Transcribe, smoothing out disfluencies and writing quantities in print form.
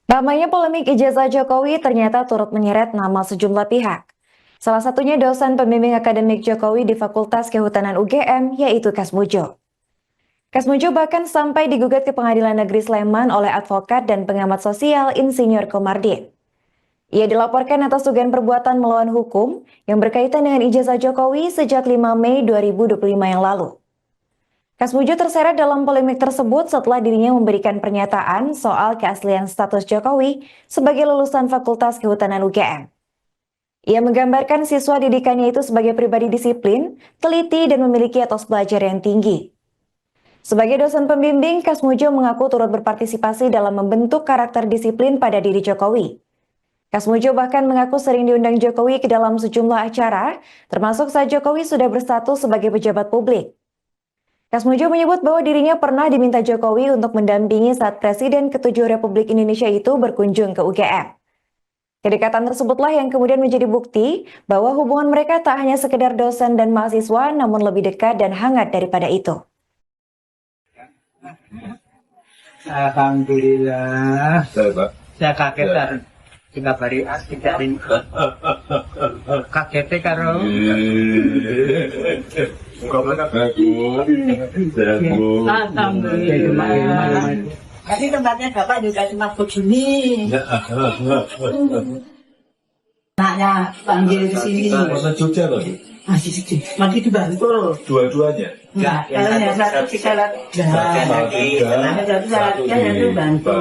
Ramainya polemik ijazah Jokowi ternyata turut menyeret nama sejumlah pihak. Salah satunya dosen pembimbing akademik Jokowi di Fakultas Kehutanan UGM, yaitu Kasmujo. Kasmujo bahkan sampai digugat ke Pengadilan Negeri Sleman oleh advokat dan pengamat sosial Insinyur Komardin. Ia dilaporkan atas dugaan perbuatan melawan hukum yang berkaitan dengan ijazah Jokowi sejak 5 Mei 2025 yang lalu. Kasmujo terseret dalam polemik tersebut setelah dirinya memberikan pernyataan soal keaslian status Jokowi sebagai lulusan Fakultas Kehutanan UGM. Ia menggambarkan siswa didikannya itu sebagai pribadi disiplin, teliti, dan memiliki etos belajar yang tinggi. Sebagai dosen pembimbing, Kasmujo mengaku turut berpartisipasi dalam membentuk karakter disiplin pada diri Jokowi. Kasmujo bahkan mengaku sering diundang Jokowi ke dalam sejumlah acara, termasuk saat Jokowi sudah berstatus sebagai pejabat publik. Kasmujo menyebut bahwa dirinya pernah diminta Jokowi untuk mendampingi saat Presiden ke-7 Republik Indonesia itu berkunjung ke UGM. Kedekatan tersebutlah yang kemudian menjadi bukti bahwa hubungan mereka tak hanya sekedar dosen dan mahasiswa, namun lebih dekat dan hangat daripada itu. Alhamdulillah, saya kaget tinggal hari tidak kaget karo alhamdulillah. Tapi tempatnya Bapak juga cuma begini. Anaknya panggil di sini. Masa Jogja loh? Masih sedih. Masih dibantu. Dua-duanya? Enggak, kalau yang satu kita lihat. Yang satu bantu.